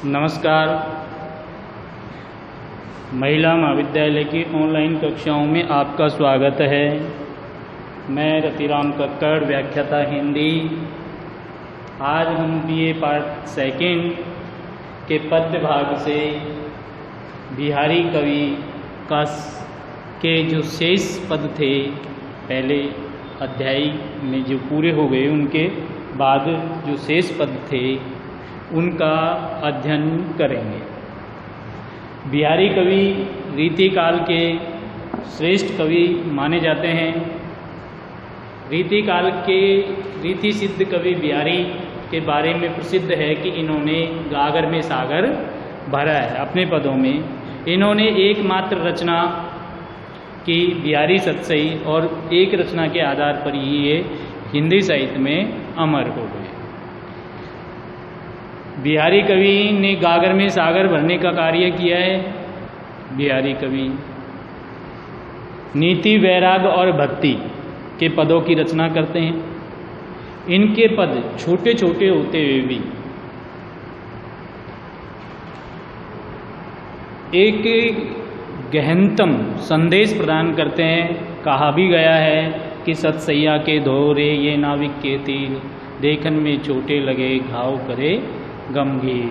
नमस्कार। महिला महाविद्यालय की ऑनलाइन कक्षाओं में आपका स्वागत है। मैं रतिराम कक्कड़, व्याख्याता हिंदी। आज हम बीए पार्ट सेकंड के पद्य भाग से बिहारी कवि के जो शेष पद थे पहले अध्याय में जो पूरे हो गए, उनके बाद जो शेष पद थे उनका अध्ययन करेंगे। बिहारी कवि रीतिकाल के श्रेष्ठ कवि माने जाते हैं। रीतिकाल के रीति सिद्ध कवि बिहारी के बारे में प्रसिद्ध है कि इन्होंने गागर में सागर भरा है। अपने पदों में इन्होंने एकमात्र रचना की बिहारी सतसई, और एक रचना के आधार पर ही ये हिंदी साहित्य में अमर हो गए। बिहारी कवि ने गागर में सागर भरने का कार्य किया है। बिहारी कवि नीति, वैराग और भक्ति के पदों की रचना करते हैं। इनके पद छोटे छोटे होते हुए भी एक गहनतम संदेश प्रदान करते हैं। कहा भी गया है कि सतसैया के धोरे ये नाविक के तीर, देखन में चोटे लगे घाव करे गंभीर।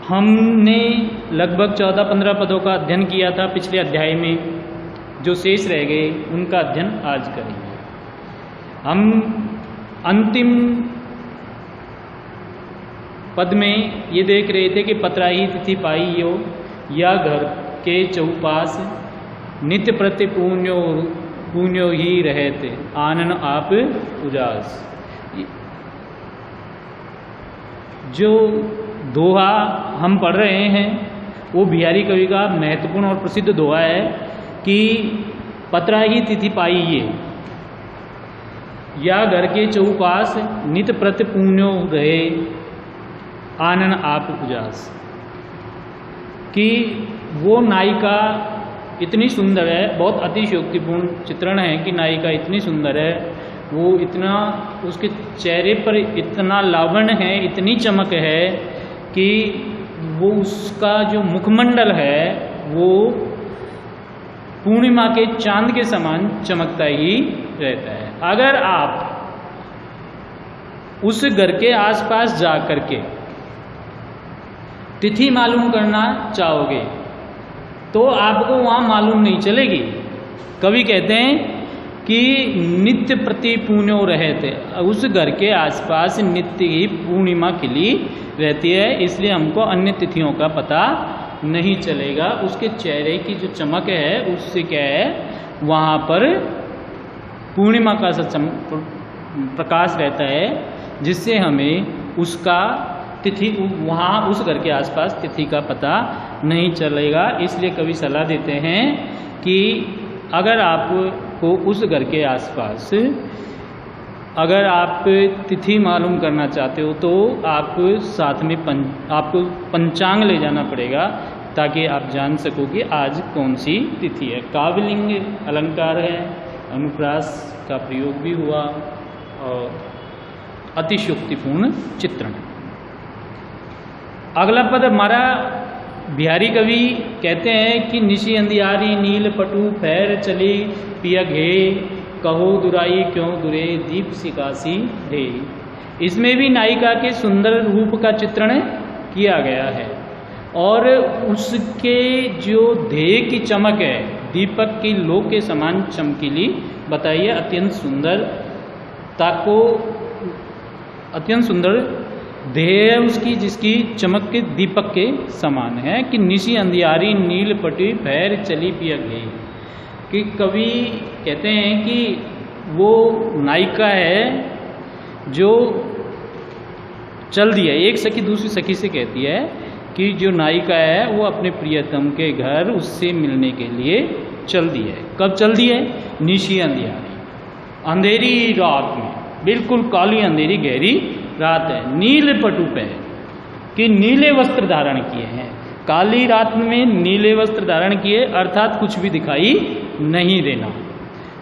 हमने लगभग 14-15 पदों का अध्ययन किया था पिछले अध्याय में। जो शेष रह गए उनका अध्ययन आज करेंगे। हम अंतिम पद में ये देख रहे थे कि पतराही तिथि पाई यो, या घर के चौपास नित्य प्रति पुण्यो ही रहते, आनन आप उजास। जो दोहा हम पढ़ रहे हैं वो बिहारी कवि का महत्वपूर्ण और प्रसिद्ध दोहा है कि पतराही तिथि पाई ये, या घर के चौपास नित प्रति पुण्यो रहे, आनन आप उजास। कि वो नायिका इतनी सुंदर है, बहुत अतिशयोक्तिपूर्ण चित्रण है कि नायिका इतनी सुंदर है, वो इतना, उसके चेहरे पर इतना लावण्य है, इतनी चमक है कि वो उसका जो मुखमंडल है वो पूर्णिमा के चांद के समान चमकता ही रहता है। अगर आप उस घर के आसपास जा कर के तिथि मालूम करना चाहोगे तो आपको वहाँ मालूम नहीं चलेगी। कवि कहते हैं कि नित्य प्रति पुण्यो रहते, उस घर के आसपास नित्य ही पूर्णिमा खिली रहती है, इसलिए हमको अन्य तिथियों का पता नहीं चलेगा। उसके चेहरे की जो चमक है उससे क्या है, वहाँ पर पूर्णिमा का सा प्रकाश रहता है, जिससे हमें उसका तिथि, वहाँ उस घर के आसपास तिथि का पता नहीं चलेगा। इसलिए कवि सलाह देते हैं कि अगर आपको उस घर के आसपास अगर आप तिथि मालूम करना चाहते हो तो आप साथ में आपको पंचांग ले जाना पड़ेगा, ताकि आप जान सको कि आज कौन सी तिथि है। काव्यलिंग अलंकार है, अनुप्रास का प्रयोग भी हुआ और अतिशयोक्तिपूर्ण चित्रण। अगला पद हमारा बिहारी कवि कहते हैं कि निशी अंधियारी नील पटु पैर चली पिया घे, कहो दुराई क्यों दुरे दीप सिकासी ढे। इसमें भी नायिका के सुंदर रूप का चित्रण किया गया है और उसके जो ध्येय की चमक है दीपक की लो के समान चमकीली बताइए, अत्यंत सुंदर ताको, अत्यंत सुंदर ध्येय उसकी, जिसकी चमक के दीपक के समान है। कि निशी अंधियारी नील पटी पैर चली पिया गई। कि कवि कहते हैं कि वो नायिका है जो चल दी है। एक सखी दूसरी सखी से कहती है कि जो नायिका है वो अपने प्रियतम के घर उससे मिलने के लिए चल दी है। कब चल दी है? निशी अंधियारी, अंधेरी रात में, बिल्कुल काली अंधेरी गहरी रात है। नील पटु पे कि नीले वस्त्र धारण किए हैं, काली रात में नीले वस्त्र धारण किए, अर्थात कुछ भी दिखाई नहीं देना।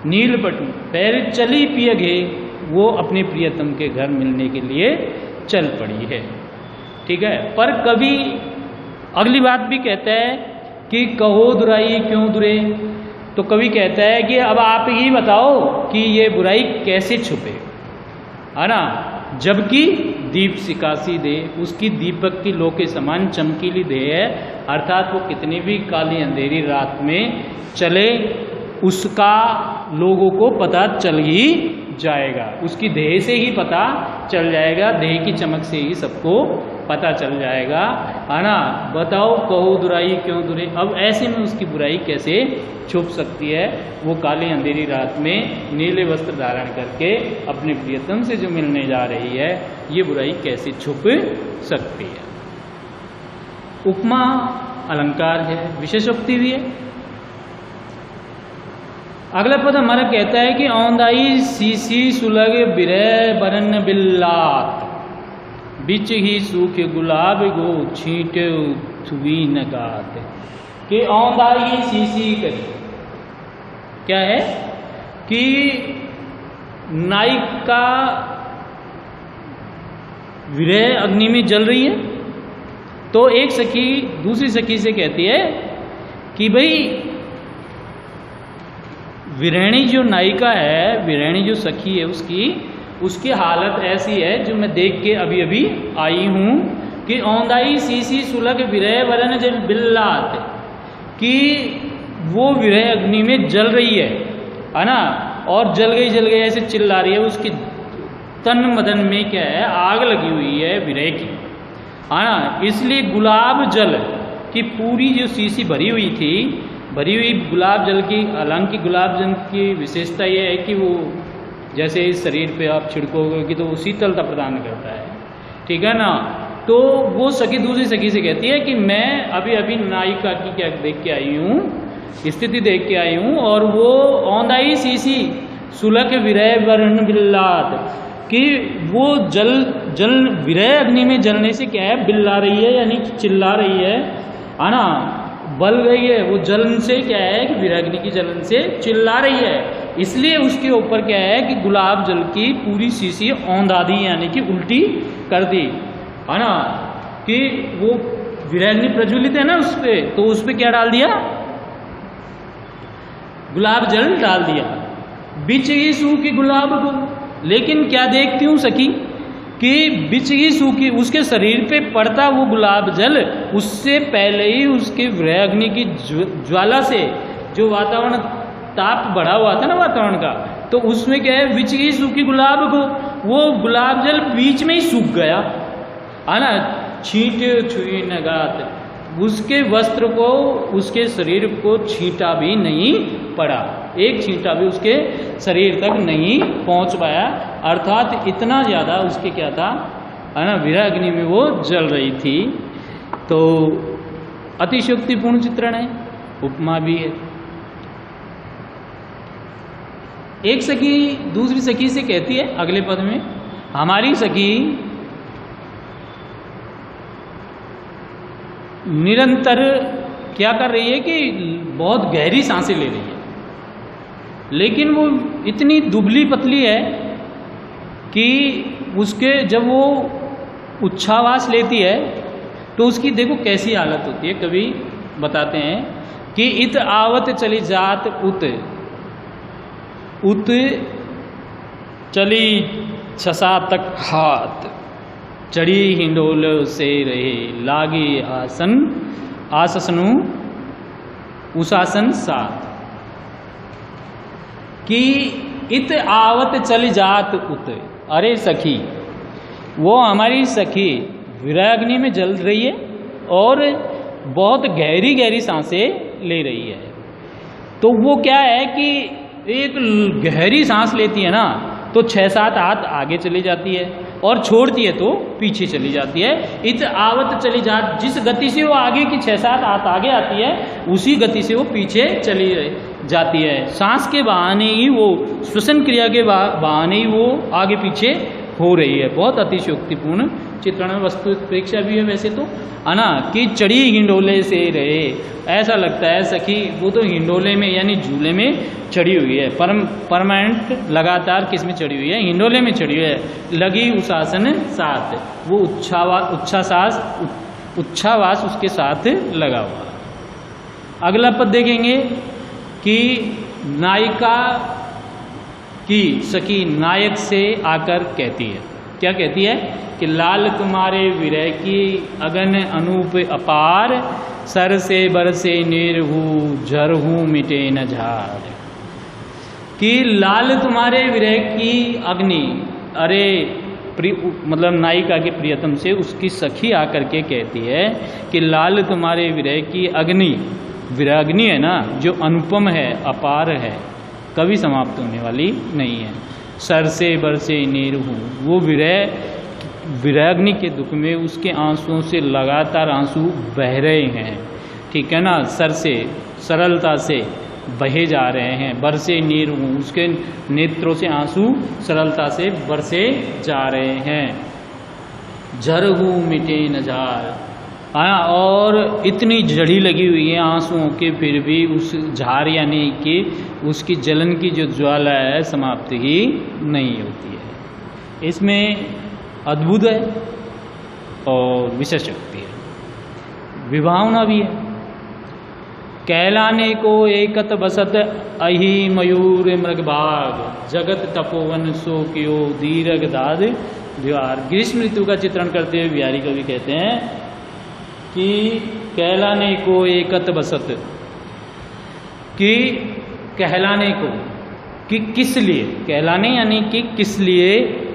नील पटु पैर चली पिय घे, वो अपने प्रियतम के घर मिलने के लिए चल पड़ी है। ठीक है। पर कवि अगली बात भी कहता है कि कहो दुराई क्यों दुरे। तो कवि कहता है कि अब आप ही बताओ कि ये बुराई कैसे छुपे, है ना। जबकि दीप सिकासी दे, उसकी दीपक की लो के समान चमकीली देह है, अर्थात वो कितनी भी काली अंधेरी रात में चले उसका लोगों को पता चल ही जाएगा, उसकी देह से ही पता चल जाएगा, देह की चमक से ही सबको पता चल जाएगा, है ना। बताओ कहो दुराई क्यों दुरे। अब ऐसे में उसकी बुराई कैसे छुप सकती है। वो काली अंधेरी रात में नीले वस्त्र धारण करके अपने प्रियतम से जो मिलने जा रही है, ये बुराई कैसे छुप सकती है। उपमा अलंकार है, विशेषोक्ति भी है। अगला पद हमारा कहता है कि औंदाई सीसी सुलग बिरह बरन बिल्लात, बिच ही सूख गुलाब गो छींटे थुवी नगात। कि औंदाई सीसी करी, क्या है कि नायिका विरह अग्नि में जल रही है, तो एक सखी दूसरी सखी से कहती है कि भाई विरहणी जो नायिका है, विरहणी जो सखी है, उसकी हालत ऐसी है जो मैं देख के अभी अभी आई हूँ कि औंदाई सीसी सुलग विरह वरन जल बिल्लात, कि वो विरह अग्नि में जल रही है ना, और जल गई ऐसे चिल्ला रही है। उसकी तन मदन में क्या है, आग लगी हुई है विरह की, है ना। इसलिए गुलाब जल की पूरी जो सीसी भरी हुई थी, भरी हुई गुलाब जल की, हालांकि गुलाब जल की विशेषता यह है कि वो जैसे इस शरीर पे आप छिड़कोगे कि तो वो शीतलता प्रदान करता है, ठीक है ना। तो वो सखी दूसरी सखी से कहती है कि मैं अभी अभी नायिका की क्या देख के आई हूँ, स्थिति देख के आई हूँ, और वो औंदाई सीसी सुलग विरह वर्ण बिल्लात, कि वो जल विरह अग्नि में जलने से क्या है, बिल्ला रही है, यानी चिल्ला रही है ना, बल रही है। वो जलन से क्या है कि विरह की जलन से चिल्ला रही है, इसलिए उसके ऊपर क्या है कि गुलाब जल की पूरी शीशी औंधा दी, यानी कि उल्टी कर दी, है ना। कि वो विरह प्रज्वलित है ना उस पर, तो उस पर क्या डाल दिया, गुलाब जल डाल दिया, बिच ही सूखी गुलाब को। लेकिन क्या देखती हूँ सखी कि बिच ही सूखी, उसके शरीर पे पड़ता वो गुलाब जल, उससे पहले ही उसके विरह अग्नि की ज्वाला से जो वातावरण ताप बढ़ा हुआ था ना वातावरण का, तो उसमें क्या है, बिच ही सूखी गुलाब को, वो गुलाब जल बीच में ही सूख गया, है ना। छींटे छुई नगात, उसके वस्त्र को, उसके शरीर को छींटा भी नहीं पड़ा, एक छींटा भी उसके शरीर तक नहीं पहुंच पाया, अर्थात इतना ज़्यादा उसके क्या था, है ना, विरह अग्नि में वो जल रही थी। तो अतिशयोक्तिपूर्ण चित्रण है, उपमा भी है। एक सखी दूसरी सखी से कहती है अगले पद में, हमारी सखी निरंतर क्या कर रही है कि बहुत गहरी सांसें ले रही है, लेकिन वो इतनी दुबली पतली है कि उसके जब वो उच्छ्वास लेती है तो उसकी देखो कैसी हालत होती है। कभी बताते हैं कि इत आवत चली जात उत, उत चली छसा तक हाथ, चढ़ी हिंडोल से रहे लागे आसन, आसनु उसासन साथ। कि इत आवत चली जात उत, अरे सखी, वो हमारी सखी विरह अग्नि में जल रही है और बहुत गहरी गहरी सांसें ले रही है। तो वो क्या है कि एक गहरी सांस लेती है ना, तो 6-7 हाथ आगे चली जाती है, और छोड़ती है तो पीछे चली जाती है। इत आवत चली जात, जिस गति से वो आगे की 6-7 हाथ आगे आती है, उसी गति से वो पीछे चली जाती है। सांस के बहाने ही वो, श्वसन क्रिया के बहाने ही वो आगे पीछे हो रही है। बहुत अतिशयोक्तिपूर्ण चित्रण है, वस्तु प्रेक्षा भी है वैसे तो, है ना, कि चढ़ी हिंडोले से रहे, ऐसा लगता है सखी वो तो हिंडोले में यानी झूले में चढ़ी हुई है, परमानेंट लगातार किस में चढ़ी हुई है, हिंडोले में चढ़ी हुई है, लगी उशासन साथ, वो उच्छावास उसके साथ लगा हुआ। अगला पद देखेंगे कि नायिका की सखी नायक से आकर कहती है, क्या कहती है कि लाल तुम्हारे विरह की अगन अनूप अपार, सर से बरसे नीरहू झरहू मिटे न झार। कि लाल तुम्हारे विरह की अग्नि, अरे मतलब नायिका के प्रियतम से उसकी सखी आकर के कहती है कि लाल तुम्हारे विरह की अग्नि, विराग्नि है ना, जो अनुपम है, अपार है, कभी समाप्त होने वाली नहीं है। सर से बरसे नीरहू, वो विराग्नि के दुख में उसके आंसुओं से लगातार आंसू बह रहे हैं, ठीक है ना, सर से सरलता से बहे जा रहे हैं। बरसे नीरहू, उसके नेत्रों से आंसू सरलता से बरसे जा रहे हैं। झरहू मिटे न झार, हाँ, और इतनी जड़ी लगी हुई है आंसुओं के, फिर भी उस झार यानी कि उसकी जलन की जो ज्वाला है समाप्त ही नहीं होती है। इसमें अद्भुत है और विशेष शक्ति है, विभावना भी है। कहलाने को एकत बसत अहि मयूर मृगभाग, जगत तपोवन सो कियो दीर्घ दाद द्वार। ग्रीष्म ऋतु का चित्रण करते हुए बिहारी कवि कहते हैं कि कहलाने को एकत बसत, कि कहलाने को, कि किस लिए, कहलाने यानी कि किस लिए,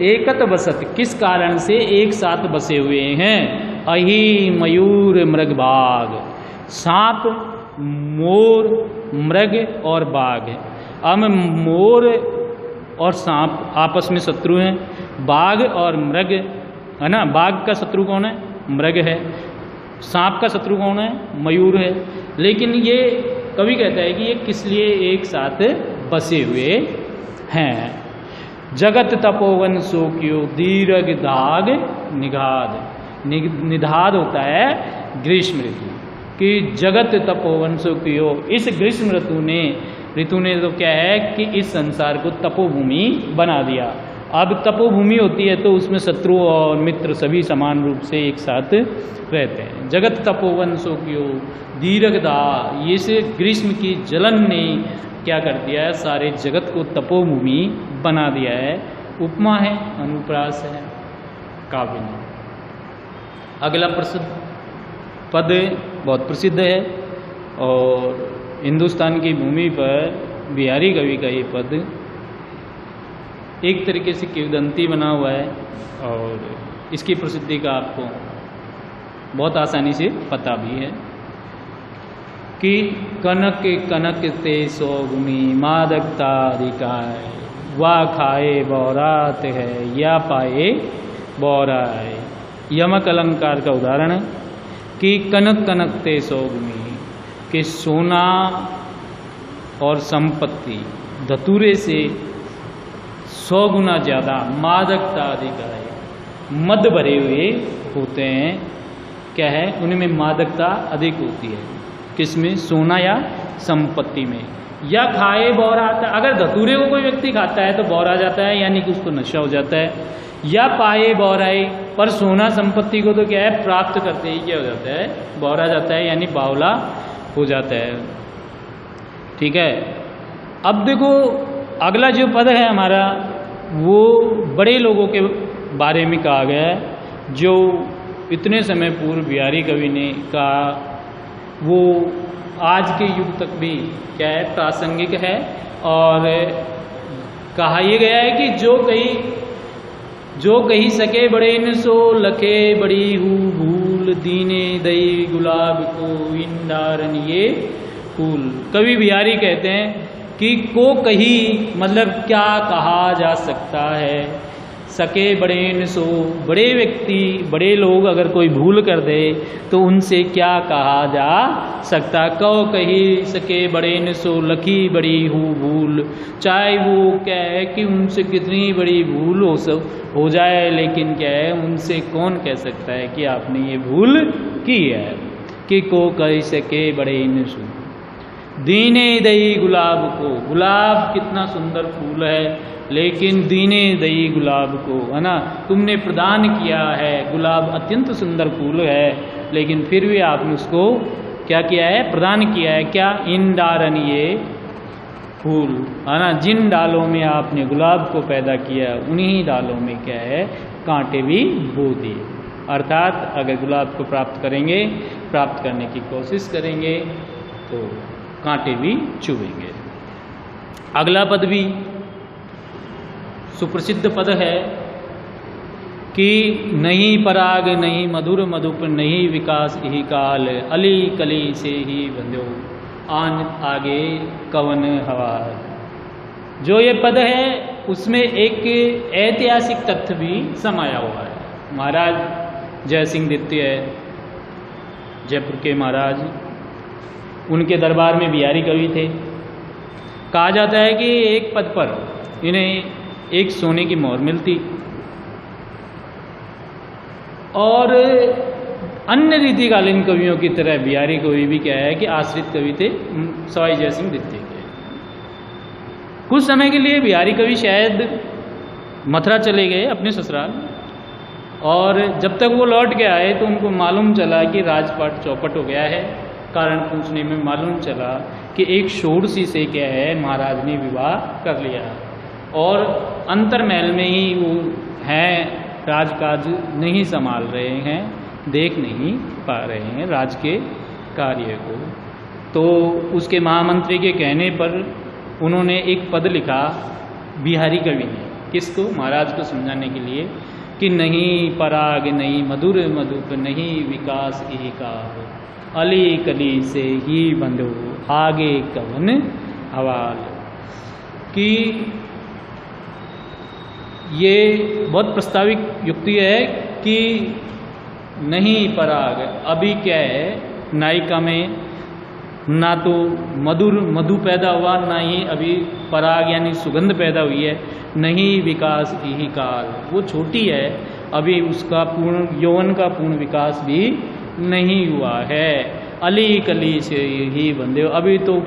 एकत बसत, किस कारण से एक साथ बसे हुए हैं। अहि मयूर मृगभाग, सांप, मोर, मृग और बाघ। अब मोर और सांप आपस में शत्रु हैं, बाघ और मृग, है ना, बाघ का शत्रु कौन है, मृग है, सांप का शत्रु कौन है, मयूर है। लेकिन ये कवि कहता है कि ये किस लिए एक साथ बसे हुए हैं। जगत तपोवन सो कियो दीर्घ दाग निगाध, निधाद होता है ग्रीष्म ऋतु, कि जगत तपोवन सो कियो, इस ग्रीष्म ऋतु ने तो क्या है कि इस संसार को तपोभूमि बना दिया। अब तपोभूमि होती है तो उसमें शत्रु और मित्र सभी समान रूप से एक साथ रहते हैं। जगत तपोवन सो कियो दीर्घदा, ये से ग्रीष्म की जलन ने क्या कर दिया है, सारे जगत को तपोभूमि बना दिया है। उपमा है, अनुप्रास है, काव्य है। अगला प्रसिद्ध पद बहुत प्रसिद्ध है और हिंदुस्तान की भूमि पर बिहारी कवि का ये पद एक तरीके से किंवदंती बना हुआ है और इसकी प्रसिद्धि का आपको बहुत आसानी से पता भी है कि कनक कनक ते सौ गुनी मादकता अधिकाय, वाह खाए बौरात है या पाए बौराए। यमक अलंकार का उदाहरण है कि कनक कनक ते सौ गुनी, कि सोना और संपत्ति धतूरे से 100 गुना ज़्यादा मादकता अधिक है, मद भरे हुए होते हैं। क्या है, उनमें मादकता अधिक होती है, किसमें, सोना या संपत्ति में। या खाए बौराता, अगर धतूरे को कोई व्यक्ति खाता है तो बौरा जाता है, यानी कि उसको नशा हो जाता है। या पाए बौराई, पर सोना संपत्ति को तो क्या है, प्राप्त करते ही क्या हो जाता है, बौरा जाता है, यानी बावला हो जाता है। ठीक है, अब देखो अगला जो पद है हमारा, वो बड़े लोगों के बारे में कहा गया है, जो इतने समय पूर्व बिहारी कवि ने कहा, वो आज के युग तक भी क्या है, प्रासंगिक है। और कहा यह गया है कि जो कही सके बड़े न सो लखे, बड़ी हूँ भूल दीने दई गुलाब को इंदारन ये फूल। कवि बिहारी कहते हैं कि को कही मतलब क्या कहा जा सकता है, सके बड़े न सो, बड़े व्यक्ति बड़े लोग अगर कोई भूल कर दे तो उनसे क्या कहा जा सकता। कहो कही सके बड़े न सो, लखी बड़ी हूँ भूल, चाहे वो क्या है कि उनसे कितनी बड़ी भूल हो जाए, लेकिन क्या है उनसे कौन कह सकता है कि आपने ये भूल की है। कि को कह सके बड़े न सो, दीने दई गुलाब को, गुलाब कितना सुंदर फूल है, लेकिन दीने दई गुलाब को, है ना, तुमने प्रदान किया है, गुलाब अत्यंत सुंदर फूल है, लेकिन फिर भी आपने उसको क्या किया है, प्रदान किया है। क्या, इन डारन ये फूल, है ना, जिन डालों में आपने गुलाब को पैदा किया उन्हीं डालों में क्या है, कांटे भी बो दिए। अर्थात अगर गुलाब को प्राप्त करेंगे, प्राप्त करने की कोशिश करेंगे तो कांटे भी चुभेंगे। अगला पद भी सुप्रसिद्ध पद है कि नहीं पराग नहीं मधुर मधुप, नहीं विकास यही काल, अली कली से ही बंध्यो आन आगे कवन हवा। जो ये पद है उसमें एक ऐतिहासिक तथ्य भी समाया हुआ है। महाराज जय सिंह द्वितीय, जयपुर के महाराज, उनके दरबार में बिहारी कवि थे। कहा जाता है कि एक पद पर इन्हें एक सोने की मोहर मिलती और अन्य रीतिकालीन कवियों की तरह बिहारी कवि भी क्या है कि आश्रित कवि थे सवाई जय सिंह द्वितीय के। कुछ समय के लिए बिहारी कवि शायद मथुरा चले गए अपने ससुराल, और जब तक वो लौट के आए तो उनको मालूम चला कि राजपाट चौपट हो गया है। कारण पूछने में मालूम चला कि एक षोडशी से क्या है महाराज ने विवाह कर लिया और अंतर्महल में ही वो हैं, राजकाज नहीं संभाल रहे हैं, देख नहीं पा रहे हैं राज के कार्य को। तो उसके महामंत्री के कहने पर उन्होंने एक पद लिखा बिहारी कवि ने, किसको, महाराज को समझाने के लिए, कि नहीं पराग नहीं मधुर मधुप, नहीं विकास यही का, अली कली से ही बंधो आगे कवन हवाल। कि ये बहुत प्रस्ताविक युक्ति है कि नहीं पराग, अभी क्या है नायिका में ना तो मधु पैदा हुआ, ना ही अभी पराग यानी सुगंध पैदा हुई है, नहीं विकास यही काल, वो छोटी है, अभी उसका पूर्ण यौवन का पूर्ण विकास भी नहीं हुआ है। अली कली से ही बंधे, अभी तो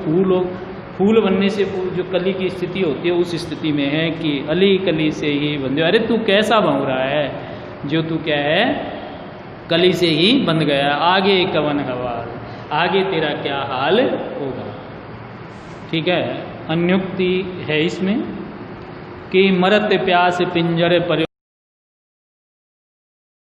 फूल बनने से जो कली की स्थिति होती है उस स्थिति में है कि अली कली से ही बंधे। अरे तू कैसा बन रहा है जो तू क्या है कली से ही बंध गया, आगे कवन हवाल, आगे तेरा क्या हाल होगा। ठीक है, अन्युक्ति है इसमें कि मरत प्यास पिंजर पर